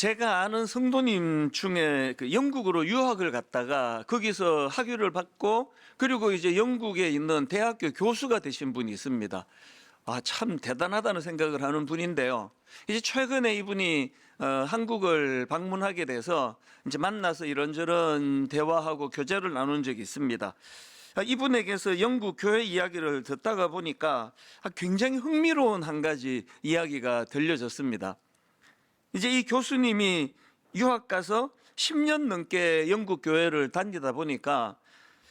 제가 아는 성도님 중에 그 영국으로 유학을 갔다가 거기서 학위를 받고 그리고 이제 영국에 있는 대학교 교수가 되신 분이 있습니다. 참 대단하다는 생각을 하는 분인데요. 이제 최근에 이분이 한국을 방문하게 돼서 이제 만나서 이런저런 대화하고 교제를 나눈 적이 있습니다. 이분에게서 영국 교회 이야기를 듣다가 보니까 굉장히 흥미로운 한 가지 이야기가 들려졌습니다. 이제 이 교수님이 유학 가서 10년 넘게 영국 교회를 다니다 보니까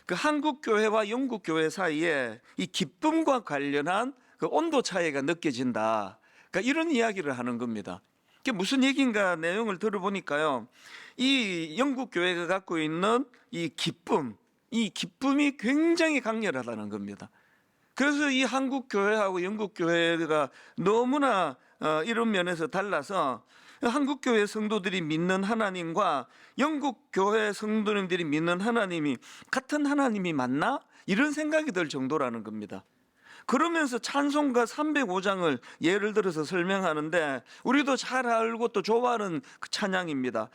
그 한국 교회와 영국 교회 사이에 이 기쁨과 관련한 그 온도 차이가 느껴진다. 그러니까 이런 이야기를 하는 겁니다. 그게 무슨 얘기인가 내용을 들어보니까요. 이 영국 교회가 갖고 있는 이 기쁨이 굉장히 강렬하다는 겁니다. 그래서 이 한국 교회하고 영국 교회가 너무나 이런 면에서 달라서 한국 교회 성도들이 믿는 하나님과 영국 교회 성도님들이 믿는 하나님이 같은 하나님이 맞나? 이런 생각이 들 정도라는 겁니다. 그러면서 찬송가 305장을 예를 들어서 설명하는데 우리도 잘 알고 또 좋아하는 그 찬양입니다.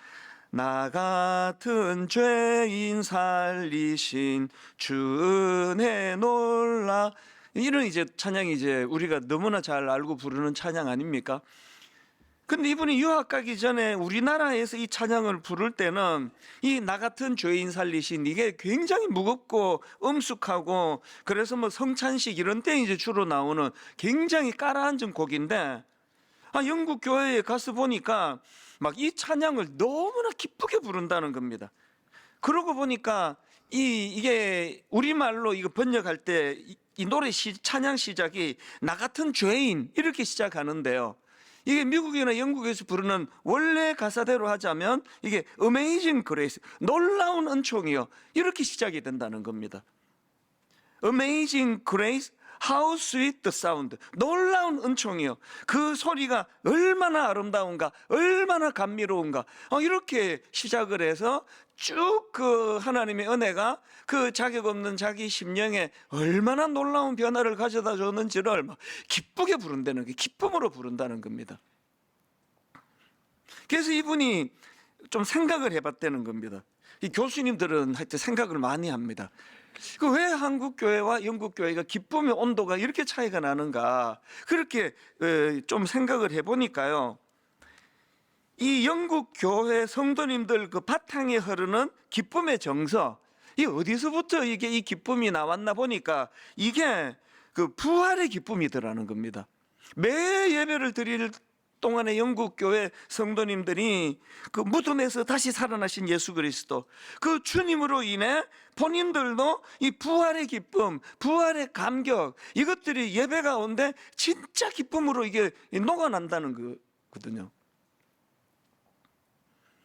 나 같은 죄인 살리신 주 은혜 놀라. 이런 이제 찬양이 이제 우리가 너무나 잘 알고 부르는 찬양 아닙니까? 근데 이분이 유학 가기 전에 우리나라에서 이 찬양을 부를 때는 이 나 같은 죄인 살리신 이게 굉장히 무겁고 엄숙하고 그래서 뭐 성찬식 이런 때 이제 주로 나오는 굉장히 깔아앉은 곡인데 영국 교회에 가서 보니까 막 이 찬양을 너무나 기쁘게 부른다는 겁니다. 그러고 보니까 이게 우리말로 이거 번역할 때 이 노래 찬양 시작이 나 같은 죄인 이렇게 시작하는데요. 이게 미국이나 영국에서 부르는 원래 가사대로 하자면 이게 Amazing Grace, 놀라운 은총이요. 이렇게 시작이 된다는 겁니다. Amazing Grace, How Sweet the Sound. 놀라운 은총이요. 그 소리가 얼마나 아름다운가, 얼마나 감미로운가. 이렇게 시작을 해서 쭉 그 하나님의 은혜가 그 자격 없는 자기 심령에 얼마나 놀라운 변화를 가져다 줬는지를 막 기쁘게 부른다는 게 기쁨으로 부른다는 겁니다. 그래서 이분이 좀 생각을 해봤다는 겁니다. 이 교수님들은 하여튼 생각을 많이 합니다. 왜 한국 교회와 영국 교회가 기쁨의 온도가 이렇게 차이가 나는가? 그렇게 좀 생각을 해보니까요. 이 영국 교회 성도님들 그 바탕에 흐르는 기쁨의 정서, 이 어디서부터 이게 이 기쁨이 나왔나 보니까 이게 그 부활의 기쁨이더라는 겁니다. 매 예배를 드릴 동안에 영국 교회 성도님들이 그 무덤에서 다시 살아나신 예수 그리스도 그 주님으로 인해 본인들도 이 부활의 기쁨, 부활의 감격 이것들이 예배 가운데 진짜 기쁨으로 이게 녹아난다는 거거든요.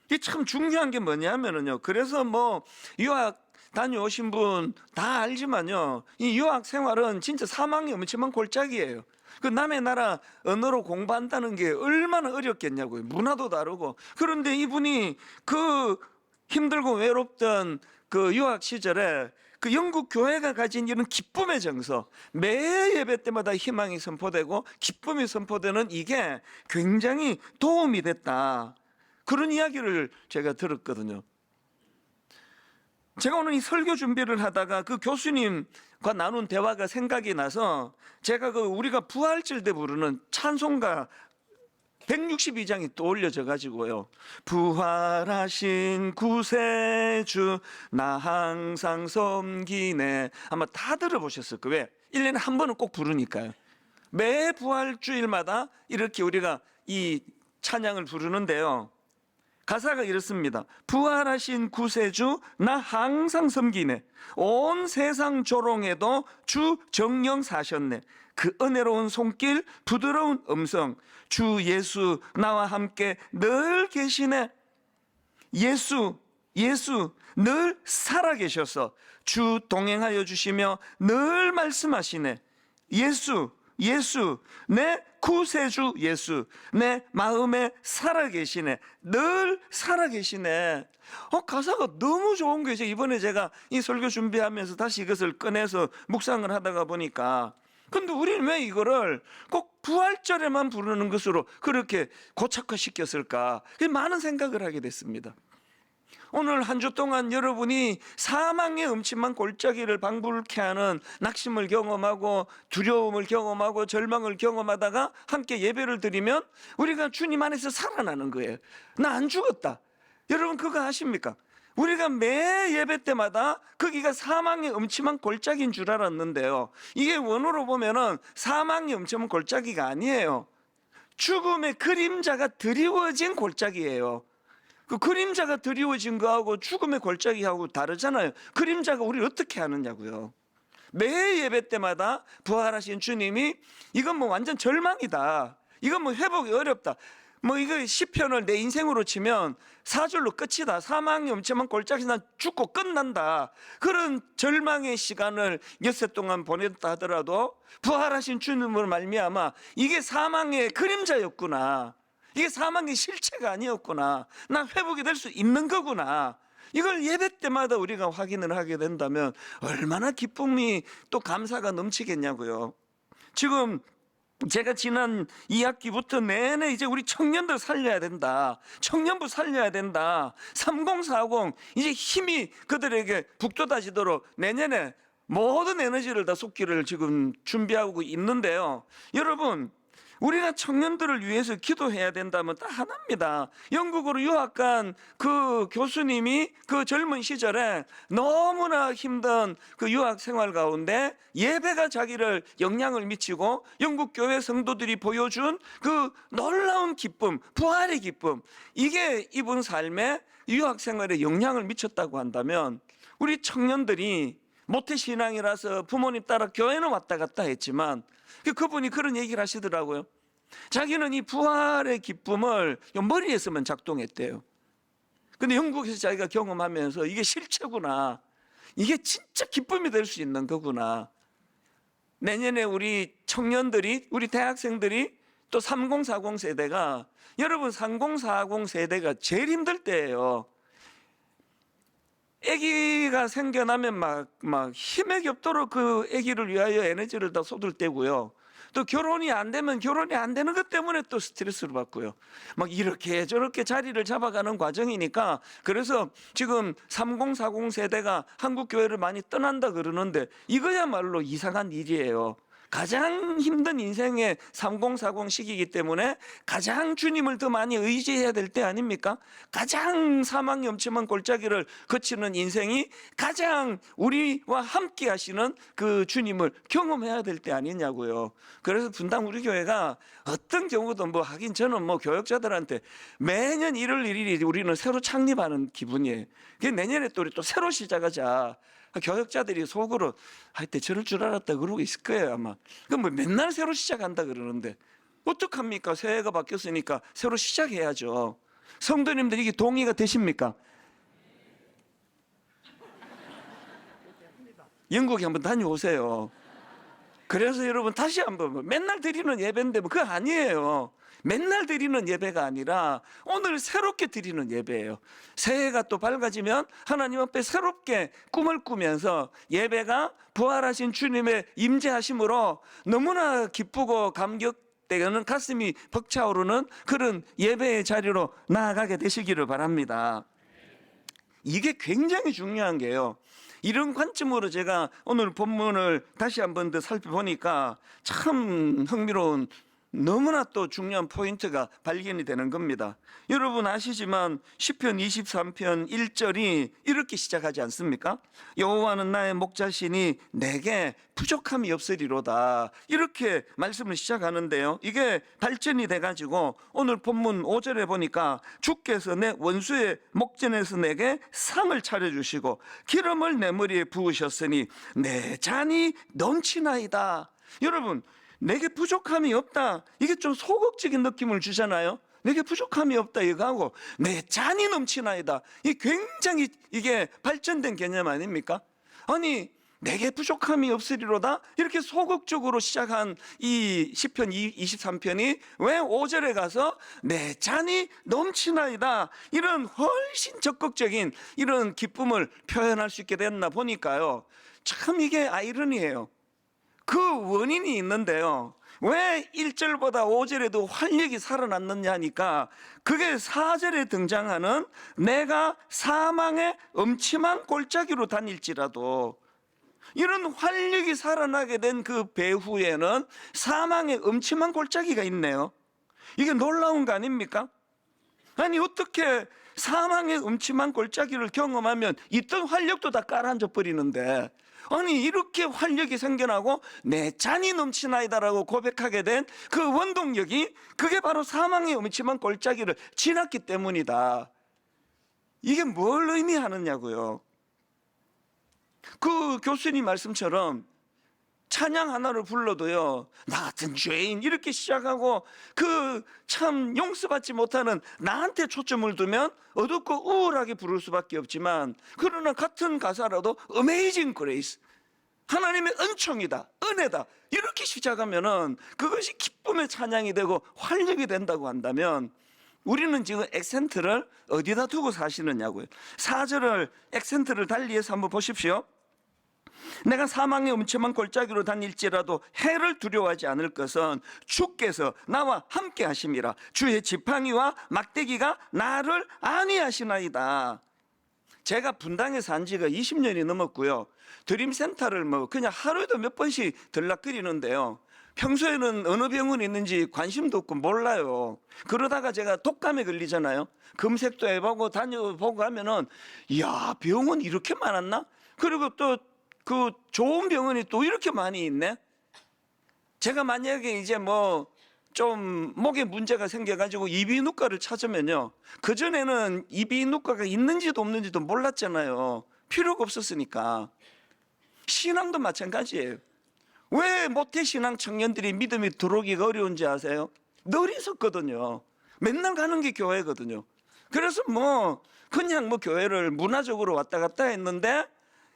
이게 참 중요한 게 뭐냐면요. 그래서 뭐 유학 다녀오신 분 다 알지만요. 이 유학 생활은 진짜 사망이 엄청난 골짜기예요. 그 남의 나라 언어로 공부한다는 게 얼마나 어렵겠냐고요. 문화도 다르고. 그런데 이분이 그 힘들고 외롭던 그 유학 시절에 그 영국 교회가 가진 이런 기쁨의 정서, 매 예배 때마다 희망이 선포되고 기쁨이 선포되는 이게 굉장히 도움이 됐다. 그런 이야기를 제가 들었거든요. 제가 오늘 이 설교 준비를 하다가 그 교수님과 나눈 대화가 생각이 나서 제가 그 우리가 부활절 때 부르는 찬송가 162장이 떠올려져 가지고요. 부활하신 구세주 나 항상 섬기네. 아마 다 들어보셨을 거예요. 왜? 1년에 한 번은 꼭 부르니까요. 매 부활주일마다 이렇게 우리가 이 찬양을 부르는데요. 가사가 이렇습니다. 부활하신 구세주 나 항상 섬기네. 온 세상 조롱에도 주 정령 사셨네. 그 은혜로운 손길 부드러운 음성 주 예수 나와 함께 늘 계시네. 예수 늘 살아계셔서 주 동행하여 주시며 늘 말씀하시네. 예수 내 구세주 예수 내 마음에 살아계시네. 늘 살아계시네. 가사가 너무 좋은 거예요. 이번에 제가 이 설교 준비하면서 다시 이것을 꺼내서 묵상을 하다가 보니까 근데 우리는 왜 이거를 꼭 부활절에만 부르는 것으로 그렇게 고착화시켰을까? 많은 생각을 하게 됐습니다. 오늘 한 주 동안 여러분이 사망의 음침한 골짜기를 방불케 하는 낙심을 경험하고 두려움을 경험하고 절망을 경험하다가 함께 예배를 드리면 우리가 주님 안에서 살아나는 거예요. 나 안 죽었다. 여러분 그거 아십니까? 우리가 매 예배 때마다 거기가 사망의 음침한 골짜기인 줄 알았는데요, 이게 원어로 보면은 사망의 음침한 골짜기가 아니에요. 죽음의 그림자가 드리워진 골짜기예요. 그 그림자가 드리워진 거하고 죽음의 골짜기하고 다르잖아요. 그림자가 우리를 어떻게 하느냐고요. 매 예배 때마다 부활하신 주님이 이건 뭐 완전 절망이다, 이건 뭐 회복이 어렵다, 뭐 이거 시편을 내 인생으로 치면 4절로 끝이다, 사망이 엄청난 골짜기 난 죽고 끝난다, 그런 절망의 시간을 엿새 동안 보냈다 하더라도 부활하신 주님으로 말미암아 이게 사망의 그림자였구나, 이게 사망의 실체가 아니었구나, 나 회복이 될 수 있는 거구나, 이걸 예배 때마다 우리가 확인을 하게 된다면 얼마나 기쁨이 또 감사가 넘치겠냐고요. 지금 제가 지난 2학기부터 내내 이제 우리 청년들 살려야 된다, 청년부 살려야 된다, 3040 이제 힘이 그들에게 북돋아지도록 내년에 모든 에너지를 다 쏟기를 지금 준비하고 있는데요, 여러분 우리가 청년들을 위해서 기도해야 된다면 딱 하나입니다. 영국으로 유학 간 그 교수님이 그 젊은 시절에 너무나 힘든 그 유학 생활 가운데 예배가 자기를 영향을 미치고 영국 교회 성도들이 보여준 그 놀라운 기쁨, 부활의 기쁨, 이게 이분 삶에 유학 생활에 영향을 미쳤다고 한다면 우리 청년들이 모태신앙이라서 부모님 따라 교회는 왔다 갔다 했지만 그분이 그런 얘기를 하시더라고요. 자기는 이 부활의 기쁨을 머리에서만 작동했대요. 근데 영국에서 자기가 경험하면서 이게 실체구나, 이게 진짜 기쁨이 될 수 있는 거구나. 내년에 우리 청년들이, 우리 대학생들이 또 3040 세대가, 여러분 3040 세대가 제일 힘들 때예요. 아기가 생겨나면 막 힘에 겹도록 그 아기를 위하여 에너지를 다 쏟을 때고요. 또 결혼이 안 되면 결혼이 안 되는 것 때문에 또 스트레스를 받고요. 막 이렇게 저렇게 자리를 잡아가는 과정이니까, 그래서 지금 3040 세대가 한국 교회를 많이 떠난다 그러는데 이거야말로 이상한 일이에요. 가장 힘든 인생의 3040 시기이기 때문에 가장 주님을 더 많이 의지해야 될 때 아닙니까? 가장 사망이 엄청난 골짜기를 거치는 인생이 가장 우리와 함께 하시는 그 주님을 경험해야 될 때 아니냐고요. 그래서 분당 우리 교회가 어떤 경우도 뭐 하긴, 저는 뭐 교역자들한테 매년 1월 1일이 우리는 새로 창립하는 기분이에요. 내년에 또 우리 또 새로 시작하자. 교역자들이 속으로 하여튼 저럴 줄 알았다 그러고 있을 거예요 아마. 그럼 뭐 맨날 새로 시작한다 그러는데 어떡합니까? 새해가 바뀌었으니까 새로 시작해야죠. 성도님들 이게 동의가 되십니까? 영국에 한번 다녀오세요. 그래서 여러분 다시 한번, 맨날 드리는 예배인데 뭐 그거 아니에요. 맨날 드리는 예배가 아니라 오늘 새롭게 드리는 예배예요. 새해가 또 밝아지면 하나님 앞에 새롭게 꿈을 꾸면서 예배가 부활하신 주님의 임재하심으로 너무나 기쁘고 감격되는, 가슴이 벅차오르는 그런 예배의 자리로 나아가게 되시기를 바랍니다. 이게 굉장히 중요한 게요, 이런 관점으로 제가 오늘 본문을 다시 한 번 더 살펴보니까 참 흥미로운, 너무나 또 중요한 포인트가 발견이 되는 겁니다. 여러분 아시지만 시편 23편 1절이 이렇게 시작하지 않습니까? 여호와는 나의 목자시니 내게 부족함이 없으리로다, 이렇게 말씀을 시작하는데요, 이게 발전이 돼가지고 오늘 본문 5절에 보니까 주께서 내 원수의 목전에서 내게 상을 차려주시고 기름을 내 머리에 부으셨으니 내 잔이 넘치나이다. 여러분 내게 부족함이 없다, 이게 좀 소극적인 느낌을 주잖아요. 내게 부족함이 없다 이거하고 내 잔이 넘치나이다, 이게 굉장히 이게 발전된 개념 아닙니까? 아니 내게 부족함이 없으리로다, 이렇게 소극적으로 시작한 이 시편 23편이 왜 5절에 가서 내 잔이 넘치나이다, 이런 훨씬 적극적인 이런 기쁨을 표현할 수 있게 됐나 보니까요, 참 이게 아이러니예요. 그 원인이 있는데요. 왜 1절보다 5절에도 활력이 살아났느냐 하니까 그게 4절에 등장하는 내가 사망의 음침한 골짜기로 다닐지라도, 이런 활력이 살아나게 된 그 배후에는 사망의 음침한 골짜기가 있네요. 이게 놀라운 거 아닙니까? 아니 어떻게 사망의 음침한 골짜기를 경험하면 있던 활력도 다 가라앉아 버리는데, 아니 이렇게 활력이 생겨나고 내 잔이 넘치나이다라고 고백하게 된 그 원동력이 그게 바로 사망의 음침한 골짜기를 지났기 때문이다. 이게 뭘 의미하느냐고요. 그 교수님 말씀처럼 찬양 하나를 불러도요, 나 같은 죄인 이렇게 시작하고 그 참 용서받지 못하는 나한테 초점을 두면 어둡고 우울하게 부를 수밖에 없지만, 그러나 같은 가사라도 Amazing Grace, 하나님의 은총이다, 은혜다 이렇게 시작하면은 그것이 기쁨의 찬양이 되고 활력이 된다고 한다면, 우리는 지금 액센트를 어디다 두고 사시느냐고요. 4절을 액센트를 달리해서 한번 보십시오. 내가 사망의 음침한 골짜기로 다닐지라도 해를 두려워하지 않을 것은 주께서 나와 함께 하심이라. 주의 지팡이와 막대기가 나를 안위하시나이다. 제가 분당에 산 지가 20년이 넘었고요. 드림센터를 뭐 그냥 하루에도 몇 번씩 들락거리는데요. 평소에는 어느 병원이 있는지 관심도 없고 몰라요. 그러다가 제가 독감에 걸리잖아요. 검색도 해보고 다녀보고 하면은, 이야, 병원 이렇게 많았나? 그리고 또 그 좋은 병원이 또 이렇게 많이 있네. 제가 만약에 이제 뭐 좀 목에 문제가 생겨가지고 이비인후과를 찾으면요, 그전에는 이비인후과가 있는지도 없는지도 몰랐잖아요. 필요가 없었으니까. 신앙도 마찬가지예요. 왜 모태신앙 청년들이 믿음이 들어오기가 어려운지 아세요? 늘 있었거든요. 맨날 가는 게 교회거든요. 그래서 뭐 그냥 뭐 교회를 문화적으로 왔다 갔다 했는데,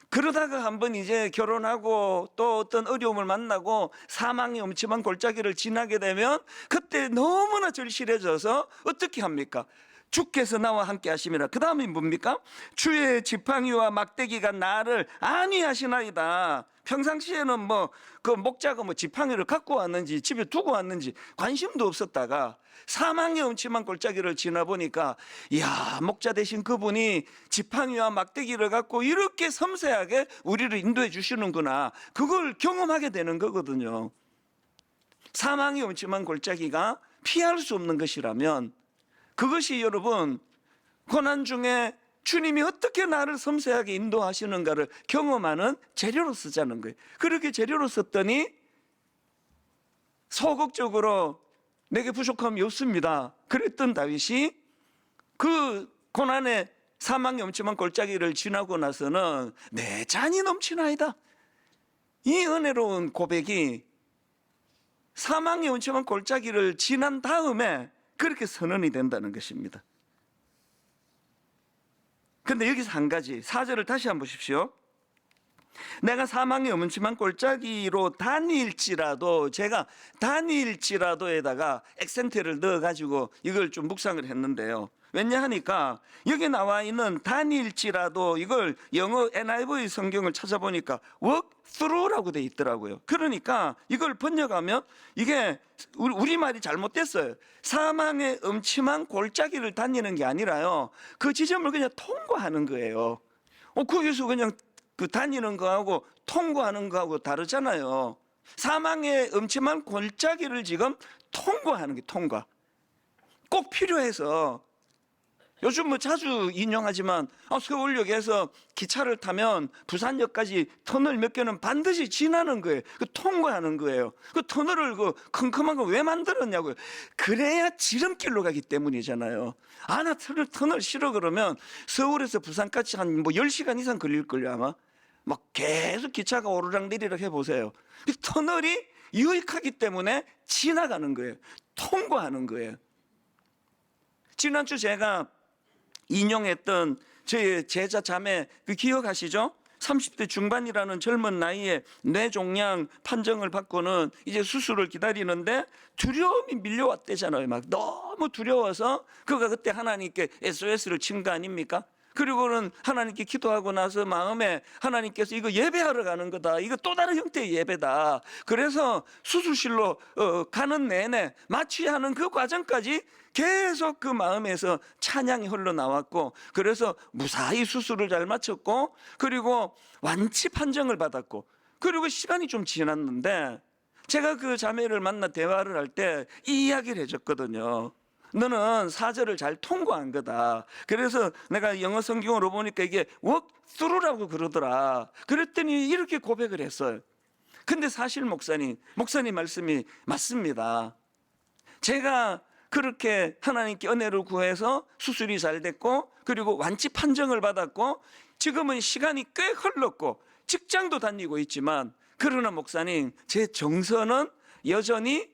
그러다가 한번 이제 결혼하고 또 어떤 어려움을 만나고 사망의 음침한 골짜기를 지나게 되면 그때 너무나 절실해져서 어떻게 합니까? 주께서 나와 함께 하심이라. 그 다음이 뭡니까? 주의 지팡이와 막대기가 나를 안위하시나이다. 평상시에는 뭐 그 목자가 뭐 지팡이를 갖고 왔는지 집에 두고 왔는지 관심도 없었다가 사망의 음침한 골짜기를 지나보니까, 이야, 목자 되신 그분이 지팡이와 막대기를 갖고 이렇게 섬세하게 우리를 인도해 주시는구나, 그걸 경험하게 되는 거거든요. 사망의 음침한 골짜기가 피할 수 없는 것이라면, 그것이 여러분 고난 중에 주님이 어떻게 나를 섬세하게 인도하시는가를 경험하는 재료로 쓰자는 거예요. 그렇게 재료로 썼더니 소극적으로 내게 부족함이 없습니다 그랬던 다윗이 그 고난의 사망의 음침한 골짜기를 지나고 나서는 내 잔이 넘치나이다. 이 은혜로운 고백이 사망의 음침한 골짜기를 지난 다음에 그렇게 선언이 된다는 것입니다. 근데 여기서 한 가지, 4절을 다시 한번 보십시오. 내가 사망의 음침한 골짜기로 다닐지라도, 제가 다닐지라도에다가 액센트를 넣어가지고 이걸 좀 묵상을 했는데요. 왜냐 하니까 여기 나와 있는 다닐지라도, 이걸 영어 NIV 성경을 찾아보니까 walk through라고 돼 있더라고요. 그러니까 이걸 번역하면 이게 우리말이 잘못됐어요. 사망의 음침한 골짜기를 다니는 게 아니라요, 그 지점을 그냥 통과하는 거예요. 거기서 그냥 그 다니는 거하고 통과하는 거하고 다르잖아요. 사망의 음침한 골짜기를 지금 통과하는 게 통과. 꼭 필요해서 요즘 뭐 자주 인용하지만 서울역에서 기차를 타면 부산역까지 터널 몇 개는 반드시 지나는 거예요. 그 통과하는 거예요. 그 터널을 그 컴컴한 거 왜 만들었냐고요. 그래야 지름길로 가기 때문이잖아요. 나 터널 싫어 그러면 서울에서 부산까지 한 뭐 10시간 이상 걸릴걸요 아마. 막 계속 기차가 오르락 내리락 해보세요. 그 터널이 유익하기 때문에 지나가는 거예요. 통과하는 거예요. 지난주 제가 인용했던 저희 제자 자매 그 기억하시죠? 30대 중반이라는 젊은 나이에 뇌종양 판정을 받고는 이제 수술을 기다리는데 두려움이 밀려왔대잖아요. 막 너무 두려워서 그가 그때 하나님께 SOS를 친 거 아닙니까? 그리고는 하나님께 기도하고 나서 마음에 하나님께서 이거 예배하러 가는 거다. 이거 또 다른 형태의 예배다. 그래서 수술실로 가는 내내 마취하는 그 과정까지 계속 그 마음에서 찬양이 흘러나왔고, 그래서 무사히 수술을 잘 마쳤고, 그리고 완치 판정을 받았고, 그리고 시간이 좀 지났는데 제가 그 자매를 만나 대화를 할 때 이 이야기를 해줬거든요. 너는 사절을 잘 통과한 거다. 그래서 내가 영어 성경으로 보니까 이게 walk through라고 그러더라. 그랬더니 이렇게 고백을 했어요. 근데 사실 목사님 말씀이 맞습니다. 제가 그렇게 하나님께 은혜를 구해서 수술이 잘 됐고, 그리고 완치 판정을 받았고, 지금은 시간이 꽤 흘렀고 직장도 다니고 있지만, 그러나 목사님, 제 정서는 여전히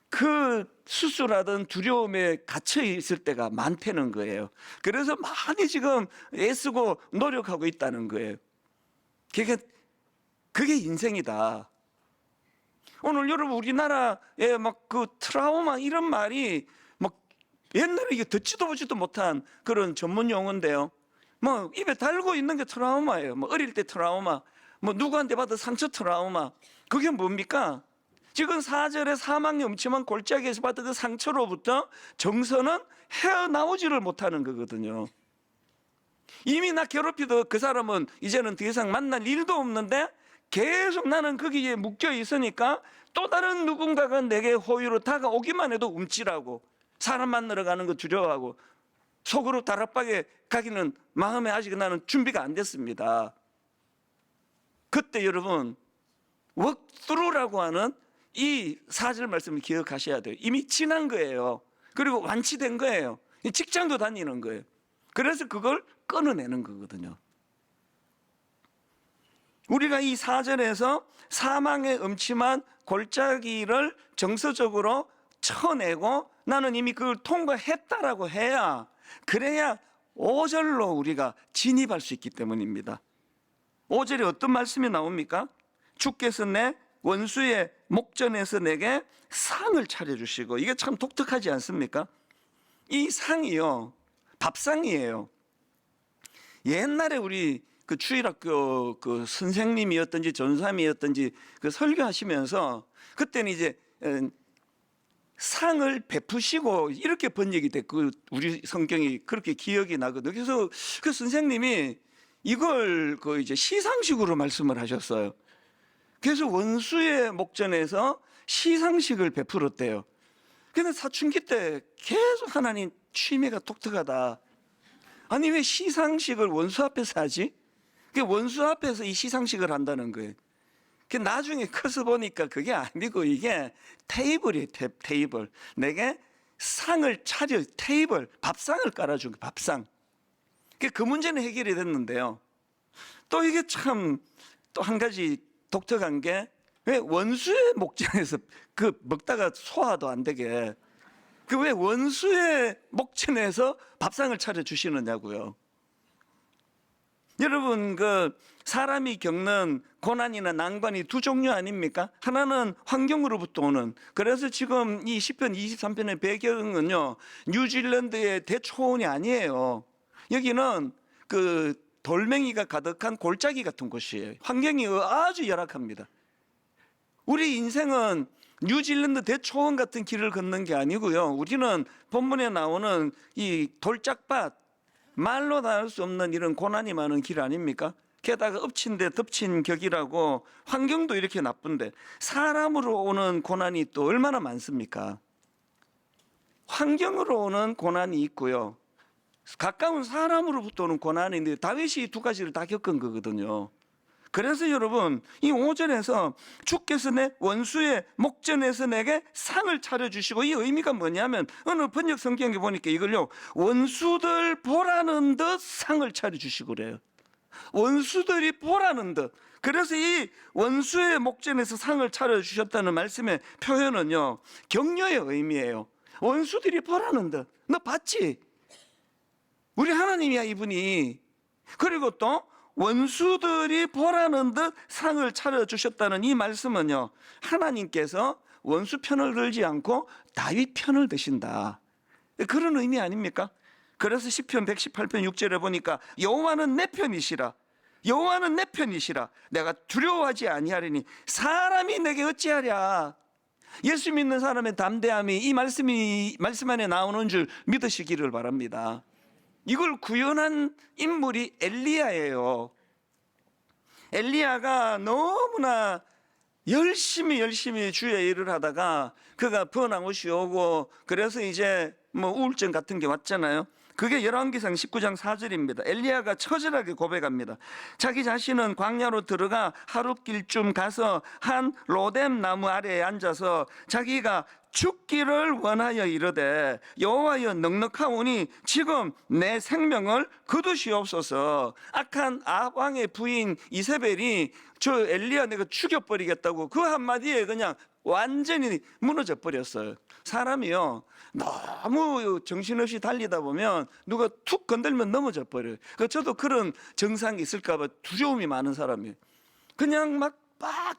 그 수술하던 두려움에 갇혀 있을 때가 많다는 거예요. 그래서 많이 지금 애쓰고 노력하고 있다는 거예요. 그게 인생이다. 오늘 여러분, 우리나라에 막 그 트라우마 이런 말이 막 옛날에 이게 듣지도 보지도 못한 그런 전문 용어인데요. 뭐 입에 달고 있는 게 트라우마예요. 뭐 어릴 때 트라우마, 뭐 누구한테 받은 상처 트라우마. 그게 뭡니까? 지금 4절에 사망이 음침한 골짜기에서 받은 그 상처로부터 정서는 헤어나오지를 못하는 거거든요. 이미 나 괴롭히던 그 사람은 이제는 더 이상 만날 일도 없는데 계속 나는 거기에 묶여 있으니까 또 다른 누군가가 내게 호의로 다가오기만 해도 움찔하고, 사람 만나러 가는 거 두려워하고, 속으로 다락방에 가기는 마음에 아직 나는 준비가 안 됐습니다. 그때 여러분, 웍스루라고 하는 이 4절 말씀을 기억하셔야 돼요. 이미 지난 거예요. 그리고 완치된 거예요. 직장도 다니는 거예요. 그래서 그걸 끊어내는 거거든요. 우리가 이 4절에서 사망의 음침한 골짜기를 정서적으로 쳐내고 나는 이미 그걸 통과했다라고 해야, 그래야 5절로 우리가 진입할 수 있기 때문입니다. 5절에 어떤 말씀이 나옵니까? 주께서 내 원수의 목전에서 내게 상을 차려주시고, 이게 참 독특하지 않습니까? 이 상이요, 밥상이에요. 옛날에 우리 그 주일학교 그 선생님이었든지 전사님이었든지 그 설교하시면서 그때는 이제 상을 베푸시고 이렇게 번역이 됐고, 우리 성경이 그렇게 기억이 나거든요. 그래서 그 선생님이 이걸 그 이제 시상식으로 말씀을 하셨어요. 그래서 원수의 목전에서 시상식을 베풀었대요. 근데 사춘기 때 계속 하나님 취미가 독특하다. 아니 왜 시상식을 원수 앞에서 하지? 원수 앞에서 이 시상식을 한다는 거예요. 나중에 커서 보니까 그게 아니고 이게 테이블이에요. 테이블. 내게 상을 차려, 테이블, 밥상을 깔아준 거예요. 밥상. 그 문제는 해결이 됐는데요. 또 이게 참 또 한 가지 독특한 게, 왜 원수의 목전에서 그 먹다가 소화도 안 되게 그 왜 원수의 목전에서 밥상을 차려 주시느냐고요. 여러분, 그 사람이 겪는 고난이나 난관이 두 종류 아닙니까? 하나는 환경으로부터 오는, 그래서 지금 이 시편 23편의 배경은요, 뉴질랜드의 대초원이 아니에요. 여기는 그 돌멩이가 가득한 골짜기 같은 곳이에요. 환경이 아주 열악합니다. 우리 인생은 뉴질랜드 대초원 같은 길을 걷는 게 아니고요, 우리는 본문에 나오는 이 돌짝밭, 말로 다 할 수 없는 이런 고난이 많은 길 아닙니까? 게다가 엎친 데 덮친 격이라고, 환경도 이렇게 나쁜데 사람으로 오는 고난이 또 얼마나 많습니까? 환경으로 오는 고난이 있고요, 가까운 사람으로부터 오는 고난인데 다윗이 두 가지를 다 겪은 거거든요. 그래서 여러분, 이 5절에서 주께서 내 원수의 목전에서 내게 상을 차려주시고, 이 의미가 뭐냐면 어느 번역 성경에 보니까 이걸요, 원수들 보라는 듯 상을 차려주시고 그래요. 원수들이 보라는 듯. 그래서 이 원수의 목전에서 상을 차려주셨다는 말씀의 표현은요, 격려의 의미예요. 원수들이 보라는 듯. 너 봤지? 우리 하나님이야 이분이. 그리고 또 원수들이 보라는 듯 상을 차려주셨다는 이 말씀은요, 하나님께서 원수 편을 들지 않고 다윗 편을 드신다, 그런 의미 아닙니까? 그래서 시편 118편 6절에 보니까 여호와는 내 편이시라. 여호와는 내 편이시라. 내가 두려워하지 아니하리니 사람이 내게 어찌하랴. 예수 믿는 사람의 담대함이 이 말씀 안에 나오는 줄 믿으시기를 바랍니다. 이걸 구현한 인물이 엘리야예요. 엘리야가 너무나 열심히 주의 일을 하다가 그가 번아웃이 오고 그래서 이제 뭐 우울증 같은 게 왔잖아요. 그게 열왕기상 19장 4절입니다. 엘리야가 처절하게 고백합니다. 자기 자신은 광야로 들어가 하룻길쯤 가서 한 로뎀 나무 아래에 앉아서 자기가 죽기를 원하여 이르되 여호와여 넉넉하오니 지금 내 생명을 거두시옵소서. 악한 아합 왕의 부인 이세벨이 저 엘리야 내가 죽여버리겠다고 그 한마디에 그냥 완전히 무너져 버렸어요. 사람이요 너무 정신없이 달리다 보면 누가 툭 건들면 넘어져 버려요. 저도 그런 증상이 있을까 봐 두려움이 많은 사람이에요. 그냥 막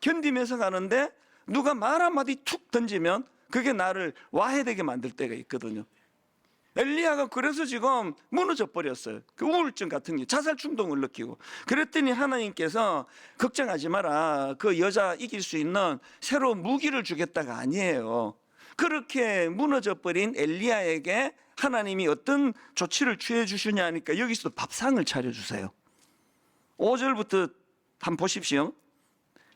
견디면서 가는데 누가 말 한마디 툭 던지면 그게 나를 와해되게 만들 때가 있거든요. 엘리야가 그래서 지금 무너져 버렸어요. 그 우울증 같은 게 자살 충동을 느끼고. 그랬더니 하나님께서 걱정하지 마라. 그 여자 이길 수 있는 새로운 무기를 주겠다가 아니에요. 그렇게 무너져 버린 엘리야에게 하나님이 어떤 조치를 취해 주시냐 하니까 여기서 밥상을 차려 주세요. 5절부터 한번 보십시오.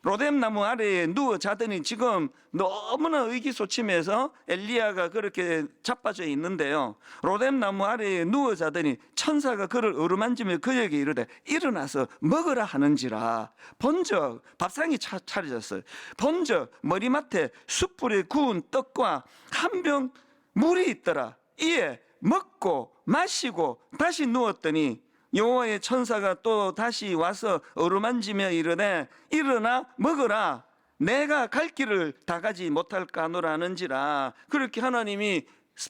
로뎀 나무 아래에 누워 자더니 지금 너무나 의기소침해서 엘리야가 그렇게 자빠져 있는데요. 로뎀 나무 아래에 누워 자더니 천사가 그를 어루만지며 그에게 이르되 일어나서 먹으라 하는지라. 본적 밥상이 차려졌어요. 본적 머리맡에 숯불에 구운 떡과 한 병 물이 있더라. 이에 먹고 마시고 다시 누웠더니 여호와의 천사가 또 다시 와서 어루만지며 이르되 일어나 먹으라. 내가 갈 길을 다 가지 못할까 하노라 하는지라. 그렇게 하나님이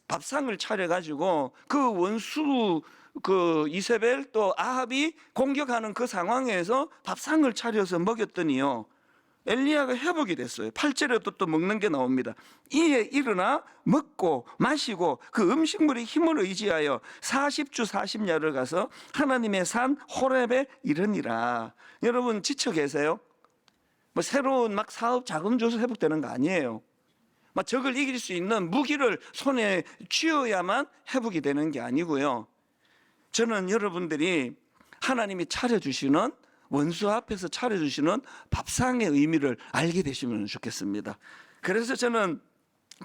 밥상을 차려가지고 그 원수 그 이세벨 또 아합이 공격하는 그 상황에서 밥상을 차려서 먹였더니요 엘리야가 회복이 됐어요. 8절에도 또 먹는 게 나옵니다. 이에 일어나 먹고 마시고 그 음식물의 힘을 의지하여 40주 40야를 가서 하나님의 산 호렙에 이르니라. 여러분 지쳐 계세요? 뭐 새로운 막 사업 자금 줘서 회복되는 거 아니에요. 막 적을 이길 수 있는 무기를 손에 쥐어야만 회복이 되는 게 아니고요. 저는 여러분들이 하나님이 차려주시는 원수 앞에서 차려주시는 밥상의 의미를 알게 되시면 좋겠습니다. 그래서 저는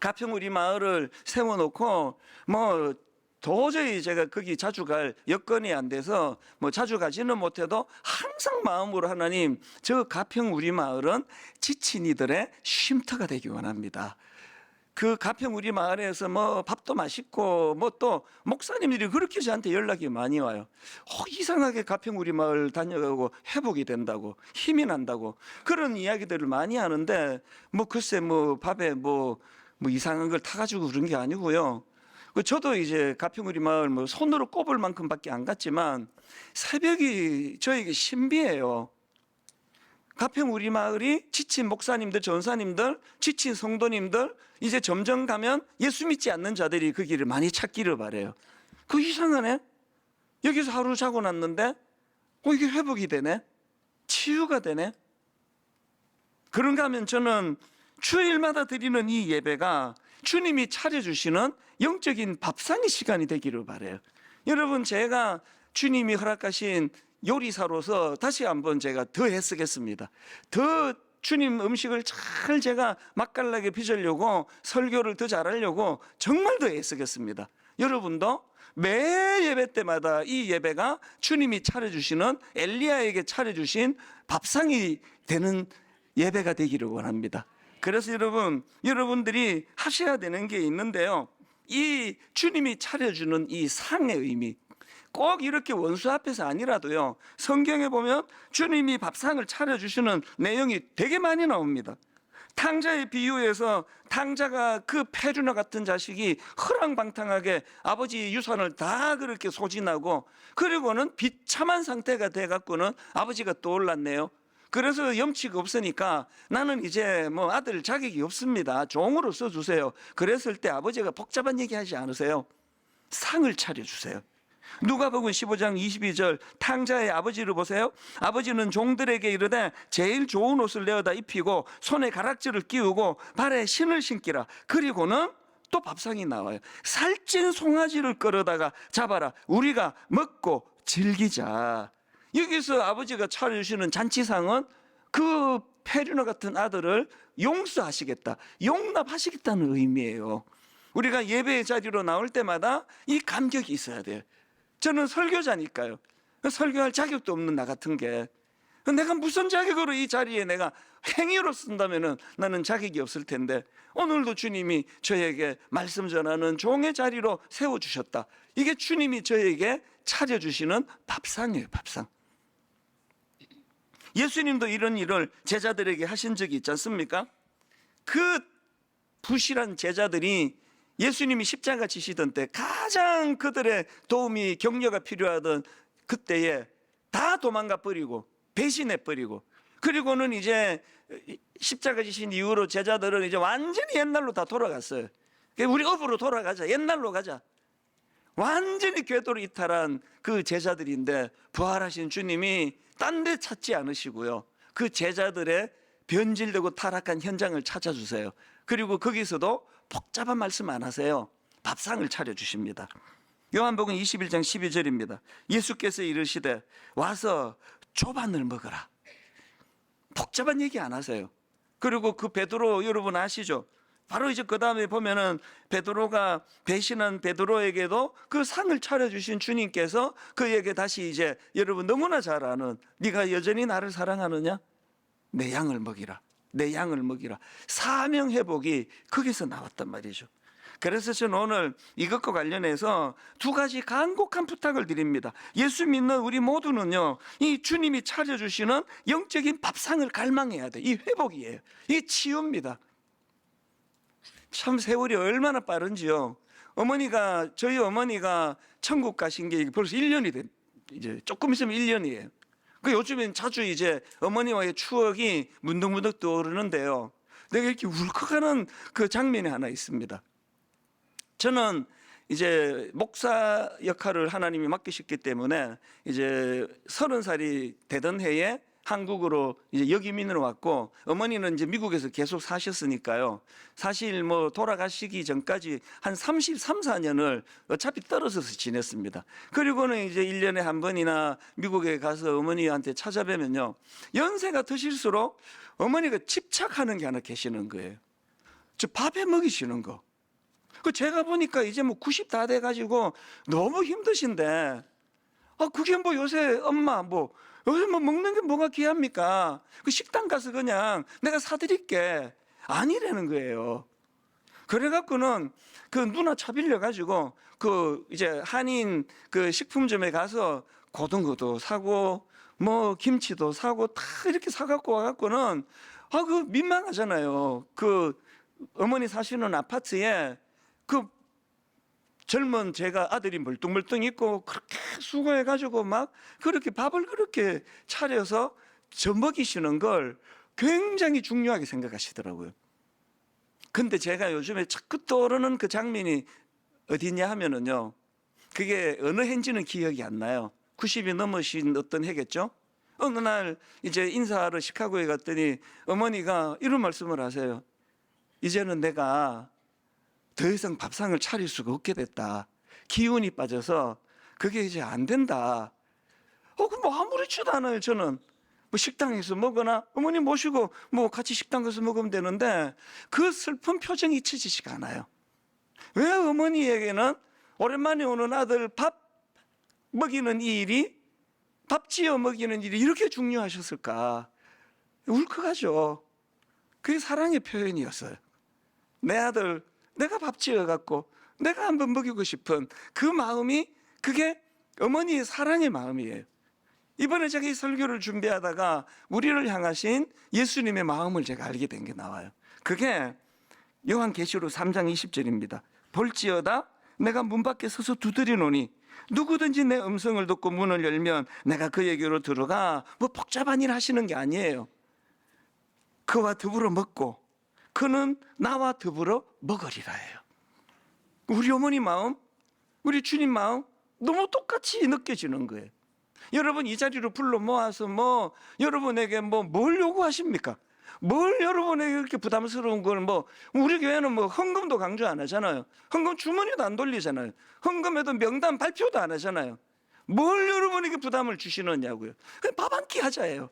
가평 우리 마을을 세워놓고 뭐 도저히 제가 거기 자주 갈 여건이 안 돼서 뭐 자주 가지는 못해도 항상 마음으로 하나님 저 가평 우리 마을은 지친 이들의 쉼터가 되기 원합니다. 그 가평 우리 마을에서 뭐 밥도 맛있고 뭐 또 목사님들이 그렇게 저한테 연락이 많이 와요. 이상하게 가평 우리 마을 다녀가고 회복이 된다고 힘이 난다고 그런 이야기들을 많이 하는데 뭐 글쎄 뭐 밥에 뭐 이상한 걸 타가지고 그런 게 아니고요. 저도 이제 가평 우리 마을 뭐 손으로 꼽을 만큼밖에 안 갔지만 새벽이 저에게 신비해요. 가평 우리 마을이 지친 목사님들, 전사님들, 지친 성도님들 이제 점점 가면 예수 믿지 않는 자들이 그 길을 많이 찾기를 바래요. 그 이상하네. 여기서 하루 자고 났는데 이게 회복이 되네. 치유가 되네. 그런가 하면 저는 주일마다 드리는 이 예배가 주님이 차려주시는 영적인 밥상의 시간이 되기를 바래요. 여러분 제가 주님이 허락하신 요리사로서 다시 한번 제가 더 애쓰겠습니다. 더 주님 음식을 잘 제가 맛깔나게 빚으려고 설교를 더 잘하려고 정말 더 애쓰겠습니다. 여러분도 매 예배 때마다 이 예배가 주님이 차려주시는 엘리야에게 차려주신 밥상이 되는 예배가 되기를 원합니다. 그래서 여러분들이 하셔야 되는 게 있는데요. 이 주님이 차려주는 이 상의 의미 꼭 이렇게 원수 앞에서 아니라도요. 성경에 보면 주님이 밥상을 차려주시는 내용이 되게 많이 나옵니다. 탕자의 비유에서 탕자가 그 페르나 같은 자식이 허랑방탕하게 아버지 유산을 다 그렇게 소진하고 그리고는 비참한 상태가 돼갖고는 아버지가 떠올랐네요. 그래서 염치가 없으니까 나는 이제 뭐 아들 자격이 없습니다. 종으로 써주세요. 그랬을 때 아버지가 복잡한 얘기 하지 않으세요. 상을 차려주세요. 누가복음 15장 22절 탕자의 아버지를 보세요. 아버지는 종들에게 이르되 제일 좋은 옷을 내어다 입히고 손에 가락지를 끼우고 발에 신을 신기라. 그리고는 또 밥상이 나와요. 살찐 송아지를 끌어다가 잡아라. 우리가 먹고 즐기자. 여기서 아버지가 차려주시는 잔치상은 그 페르나 같은 아들을 용서하시겠다, 용납하시겠다는 의미예요. 우리가 예배의 자리로 나올 때마다 이 감격이 있어야 돼요. 저는 설교자니까요. 설교할 자격도 없는 나 같은 게, 내가 무슨 자격으로 이 자리에 내가 행위로 쓴다면은 나는 자격이 없을 텐데, 오늘도 주님이 저에게 말씀 전하는 종의 자리로 세워주셨다. 이게 주님이 저에게 차려주시는 밥상이에요. 밥상. 예수님도 이런 일을 제자들에게 하신 적이 있지 않습니까? 그 부실한 제자들이 예수님이 십자가 지시던 때 가장 그들의 도움이 격려가 필요하던 그때에 다 도망가 버리고 배신해 버리고, 그리고는 이제 십자가 지신 이후로 제자들은 이제 완전히 옛날로 다 돌아갔어요. 우리 업으로 돌아가자, 옛날로 가자. 완전히 궤도를 이탈한 그 제자들인데 부활하신 주님이 딴 데 찾지 않으시고요, 그 제자들의 변질되고 타락한 현장을 찾아주세요. 그리고 거기서도 복잡한 말씀 안 하세요. 밥상을 차려주십니다. 요한복음 21장 12절입니다. 예수께서 이르시되 와서 조반을 먹어라. 복잡한 얘기 안 하세요. 그리고 그 베드로 여러분 아시죠? 바로 이제 그 다음에 보면은 베드로가 배신한 베드로에게도 그 상을 차려주신 주님께서 그에게 다시 이제 여러분 너무나 잘 아는, 네가 여전히 나를 사랑하느냐? 내 양을 먹이라. 내 양을 먹이라. 사명 회복이 거기서 나왔단 말이죠. 그래서 저는 오늘 이것과 관련해서 두 가지 간곡한 부탁을 드립니다. 예수 믿는 우리 모두는요, 이 주님이 차려주시는 영적인 밥상을 갈망해야 돼. 이 회복이에요. 이 치유입니다. 참 세월이 얼마나 빠른지요. 저희 어머니가 천국 가신 게 벌써 1년이 된, 이제 조금 있으면 1년이에요. 그 요즘엔 자주 이제 어머니와의 추억이 문득문득 떠오르는데요, 내가 이렇게 울컥하는 그 장면이 하나 있습니다. 저는 이제 목사 역할을 하나님이 맡기셨기 때문에 이제 30살이 되던 해에 한국으로 이제 여기민으로 왔고, 어머니는 이제 미국에서 계속 사셨으니까요. 사실 뭐 돌아가시기 전까지 한 33, 4년을 어차피 떨어져서 지냈습니다. 그리고는 이제 1년에 한 번이나 미국에 가서 어머니한테 찾아뵈면요, 연세가 드실수록 어머니가 집착하는 게 하나 계시는 거예요. 저 밥에 먹이시는 거. 그 제가 보니까 이제 뭐 90 다 돼가지고 너무 힘드신데, 그게 뭐 요새 엄마 요새 뭐 먹는 게 뭐가 귀합니까? 그 식당 가서 그냥 내가 사드릴게. 아니라는 거예요. 그래갖고는 그 누나 차빌려가지고 그 이제 한인 그 식품점에 가서 고등어도 사고 뭐 김치도 사고 다 이렇게 사갖고 와갖고는 그 민망하잖아요. 그 어머니 사시는 아파트에 그 젊은 제가 아들이 멀뚱멀뚱 있고 그렇게 수고해가지고 막 그렇게 밥을 그렇게 차려서 저 먹이시는 걸 굉장히 중요하게 생각하시더라고요. 근데 제가 요즘에 자꾸 떠오르는 그 장면이 어디냐 하면은요, 그게 어느 해인지는 기억이 안 나요. 90이 넘으신 어떤 해겠죠. 어느 날 이제 인사하러 시카고에 갔더니 어머니가 이런 말씀을 하세요. 이제는 내가 더 이상 밥상을 차릴 수가 없게 됐다. 기운이 빠져서 그게 이제 안 된다. 그럼 뭐 아무렇지도 않아요. 저는 뭐 식당에서 먹거나 어머니 모시고 뭐 같이 식당 가서 먹으면 되는데 그 슬픈 표정이 잊혀지지가 않아요. 왜 어머니에게는 오랜만에 오는 아들 밥 먹이는 이 일이, 밥 지어 먹이는 일이 이렇게 중요하셨을까? 울컥하죠. 그게 사랑의 표현이었어요. 내 아들 내가 밥 지어갖고 내가 한번 먹이고 싶은 그 마음이, 그게 어머니의 사랑의 마음이에요. 이번에 제가 이 설교를 준비하다가 우리를 향하신 예수님의 마음을 제가 알게 된 게 나와요. 그게 요한계시록 3장 20절입니다. 볼지어다 내가 문 밖에 서서 두드리노니 누구든지 내 음성을 듣고 문을 열면 내가 그에게로 들어가. 뭐 복잡한 일 하시는 게 아니에요. 그와 더불어 먹고 그는 나와 더불어 먹으리라예요. 우리 어머니 마음, 우리 주님 마음, 너무 똑같이 느껴지는 거예요. 여러분 이 자리로 불러 모아서 여러분에게 뭘 요구하십니까? 뭘 여러분에게 그렇게 부담스러운 걸 우리 교회는 헌금도 강조 안 하잖아요. 헌금 주머니도 안 돌리잖아요. 헌금에도 명단 발표도 안 하잖아요. 뭘 여러분에게 부담을 주시느냐고요. 그냥 밥 한 끼 하자예요.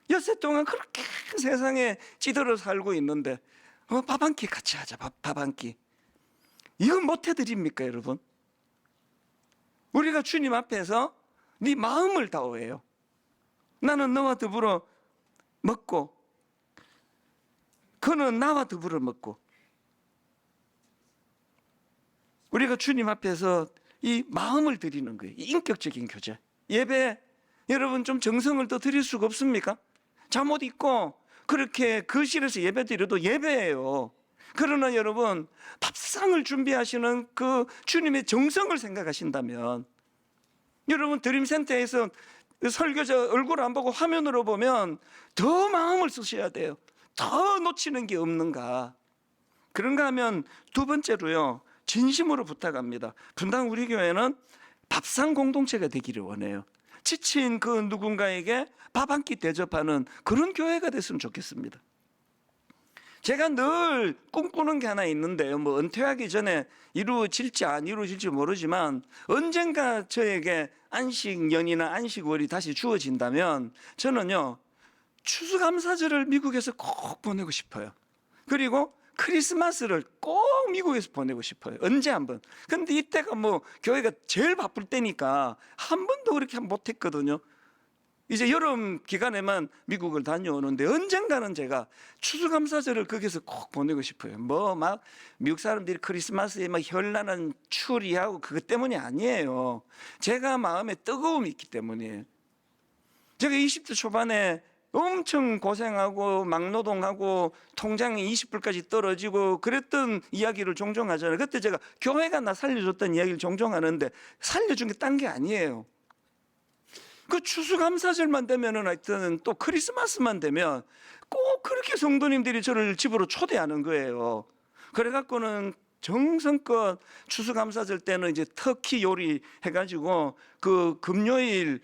엿새 동안 그렇게 세상에 찌들어 살고 있는데 밥 한 끼 같이 하자. 밥 한 끼. 이건 못 해드립니까 여러분? 우리가 주님 앞에서 네 마음을 다오해요. 나는 너와 더불어 먹고 그는 나와 더불어 먹고. 우리가 주님 앞에서 이 마음을 드리는 거예요. 인격적인 교제. 예배 여러분 좀 정성을 더 드릴 수가 없습니까? 잠옷 입고 그렇게 거실에서 예배 드려도 예배예요. 그러나 여러분 밥상을 준비하시는 그 주님의 정성을 생각하신다면, 여러분 드림센터에서 설교자 얼굴 안 보고 화면으로 보면 더 마음을 쓰셔야 돼요. 더 놓치는 게 없는가. 그런가 하면 두 번째로요, 진심으로 부탁합니다. 분당 우리 교회는 밥상 공동체가 되기를 원해요. 지친 그 누군가에게 밥 한 끼 대접하는 그런 교회가 됐으면 좋겠습니다. 제가 늘 꿈꾸는 게 하나 있는데요. 은퇴하기 전에 이루어질지 안 이루어질지 모르지만 언젠가 저에게 안식년이나 안식월이 다시 주어진다면 저는요, 추수감사절을 미국에서 꼭 보내고 싶어요. 그리고 크리스마스를 꼭 미국에서 보내고 싶어요. 언제 한번. 근데 이때가 교회가 제일 바쁠 때니까 한 번도 그렇게 못했거든요. 이제 여름 기간에만 미국을 다녀오는데 언젠가는 제가 추수감사절을 거기서 꼭 보내고 싶어요. 막 미국 사람들이 크리스마스에 막 현란한 추리하고 그것 때문이 아니에요. 제가 마음에 뜨거움이 있기 때문이에요. 제가 20대 초반에 엄청 고생하고 막노동하고 통장이 20불까지 떨어지고 그랬던 이야기를 종종 하잖아요. 그때 제가 교회가 나 살려줬던 이야기를 종종 하는데 살려준 게 딴 게 아니에요. 그 추수감사절만 되면은 하여튼 또 크리스마스만 되면 꼭 그렇게 성도님들이 저를 집으로 초대하는 거예요. 그래갖고는 정성껏 추수감사절 때는 이제 터키 요리 해가지고 그 금요일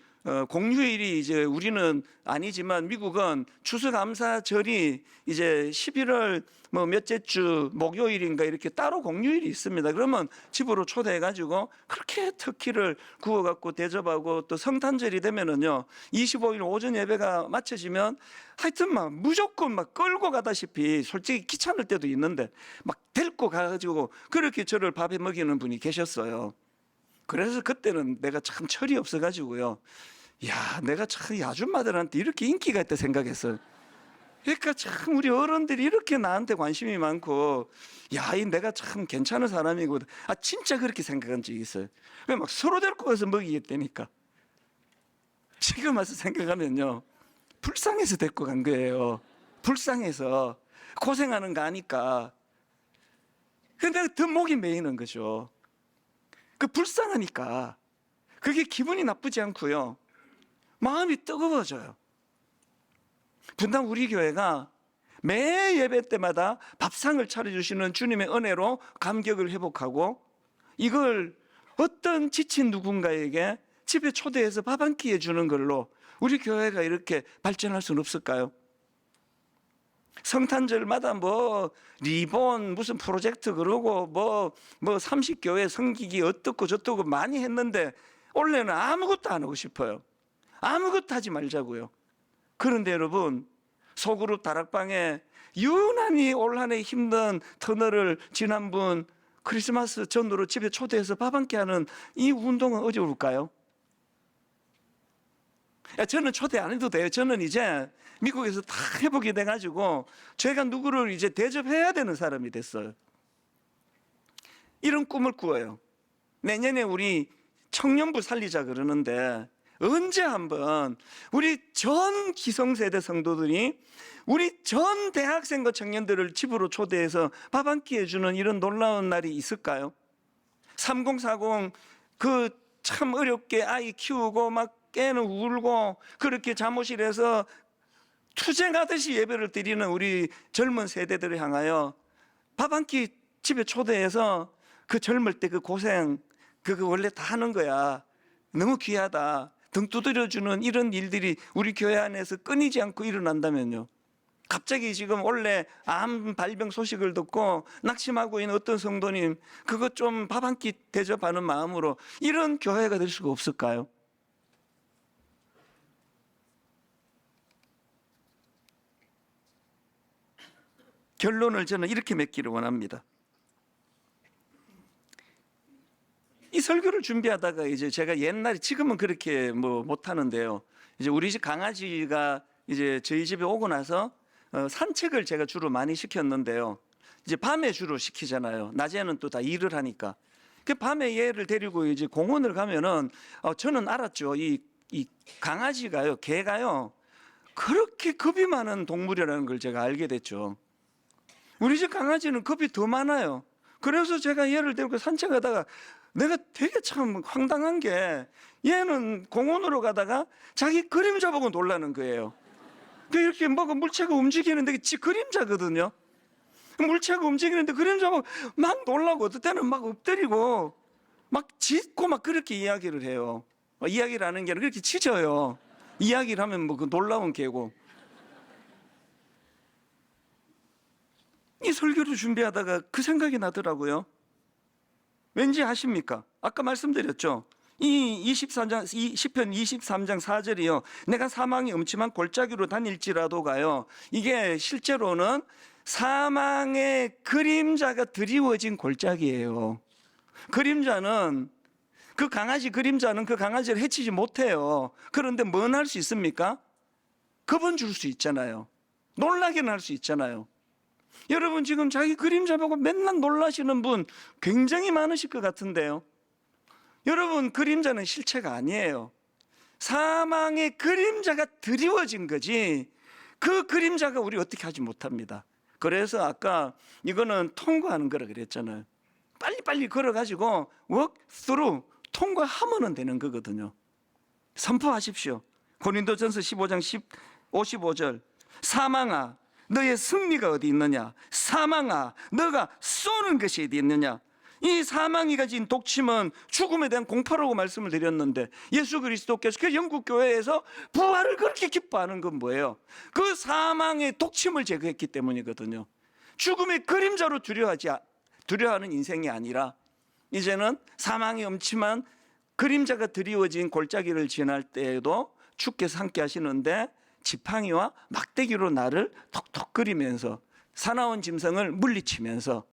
공휴일이 이제 우리는 아니지만 미국은 추수감사절이 이제 11월 몇째 주 목요일인가 이렇게 따로 공휴일이 있습니다. 그러면 집으로 초대해가지고 그렇게 터키를 구워갖고 대접하고, 또 성탄절이 되면은요 25일 오전 예배가 마쳐지면 하여튼 무조건 끌고 가다시피, 솔직히 귀찮을 때도 있는데 데리고 가가지고 그렇게 저를 밥에 먹이는 분이 계셨어요. 그래서 그때는 내가 참 철이 없어가지고요, 야, 내가 참 이 아줌마들한테 이렇게 인기가 있다 생각했어요. 그러니까 참 우리 어른들이 이렇게 나한테 관심이 많고, 야, 내가 참 괜찮은 사람이고, 진짜 그렇게 생각한 적이 있어요. 왜 서로 데리고 가서 먹이겠다니까. 지금 와서 생각하면요, 불쌍해서 데리고 간 거예요. 불쌍해서 고생하는 거 아니까. 근데 더 목이 메이는 거죠. 그 불쌍하니까 그게 기분이 나쁘지 않고요, 마음이 뜨거워져요. 분당 우리 교회가 매 예배 때마다 밥상을 차려주시는 주님의 은혜로 감격을 회복하고, 이걸 어떤 지친 누군가에게 집에 초대해서 밥 한 끼 해주는 걸로 우리 교회가 이렇게 발전할 수는 없을까요? 성탄절마다 리본 무슨 프로젝트 그러고 30교회 섬기기 어떻고 저떻고 많이 했는데 올해는 아무것도 안 하고 싶어요. 아무것도 하지 말자고요. 그런데 여러분, 소그룹 다락방에 유난히 올 한 해 힘든 터널을 지난 분 크리스마스 전으로 집에 초대해서 밥 한 끼 하는 이 운동은 어려울까요? 저는 초대 안 해도 돼요. 저는 이제 미국에서 다 회복이 돼가지고 제가 누구를 이제 대접해야 되는 사람이 됐어요. 이런 꿈을 꾸어요. 내년에 우리 청년부 살리자 그러는데 언제 한번 우리 전 기성세대 성도들이 우리 전 대학생과 청년들을 집으로 초대해서 밥 한 끼 해주는 이런 놀라운 날이 있을까요? 3040 그 참 어렵게 아이 키우고 깨는 울고 그렇게 잠옷실에서 투쟁하듯이 예배를 드리는 우리 젊은 세대들을 향하여 밥 한 끼 집에 초대해서 그 젊을 때 그 고생, 그거 원래 다 하는 거야. 너무 귀하다. 등 두드려주는 이런 일들이 우리 교회 안에서 끊이지 않고 일어난다면요. 갑자기 지금 원래 암 발병 소식을 듣고 낙심하고 있는 어떤 성도님, 그것 좀 밥 한 끼 대접하는 마음으로 이런 교회가 될 수가 없을까요? 결론을 저는 이렇게 맺기를 원합니다. 이 설교를 준비하다가 이제 제가 옛날에, 지금은 그렇게 뭐 못하는데요. 이제 우리 집 강아지가 이제 저희 집에 오고 나서 산책을 제가 주로 많이 시켰는데요. 이제 밤에 주로 시키잖아요. 낮에는 또 다 일을 하니까. 그 밤에 얘를 데리고 이제 공원을 가면은 저는 알았죠. 이 강아지가요, 개가요, 그렇게 겁이 많은 동물이라는 걸 제가 알게 됐죠. 우리 집 강아지는 겁이 더 많아요. 그래서 제가 얘를 데리고 산책하다가 내가 되게 참 황당한 게, 얘는 공원으로 가다가 자기 그림자 보고 놀라는 거예요. 이렇게 뭐가 물체가 움직이는데 지 그림자거든요. 물체가 움직이는데 그림자 보고 막 놀라고, 어떨 때는 막 엎드리고 막 짖고 막 그렇게 이야기를 해요. 이야기를 하는 게 아니라 그렇게 짖어요. 이야기를 하면 뭐 그 놀라운 개고. 이 설교를 준비하다가 그 생각이 나더라고요. 왠지 아십니까? 아까 말씀드렸죠. 이 시편 23장 4절이요. 내가 사망의 음침한 골짜기로 다닐지라도가요. 이게 실제로는 사망의 그림자가 드리워진 골짜기예요. 그림자는, 그 강아지 그림자는 그 강아지를 해치지 못해요. 그런데 뭘 할 수 있습니까? 겁은 줄 수 있잖아요. 놀라게는 할 수 있잖아요. 여러분 지금 자기 그림자 보고 맨날 놀라시는 분 굉장히 많으실 것 같은데요. 여러분 그림자는 실체가 아니에요. 사망의 그림자가 드리워진 거지 그 그림자가 우리 어떻게 하지 못합니다. 그래서 아까 이거는 통과하는 거라 그랬잖아요. 빨리빨리 걸어가지고 walk through, 통과하면 되는 거거든요. 선포하십시오. 고린도전서 15장 55절 사망아 너의 승리가 어디 있느냐? 사망아 너가 쏘는 것이 어디 있느냐? 이 사망이 가진 독침은 죽음에 대한 공포라고 말씀을 드렸는데, 예수 그리스도께서 그 영국 교회에서 부활을 그렇게 기뻐하는 건 뭐예요? 그 사망의 독침을 제거했기 때문이거든요. 죽음의 그림자로 두려워하는 인생이 아니라 이제는 사망의 음침한 그림자가 드리워진 골짜기를 지날 때에도 주께서 함께 하시는데 지팡이와 막대기로 나를 톡톡거리면서 사나운 짐승을 물리치면서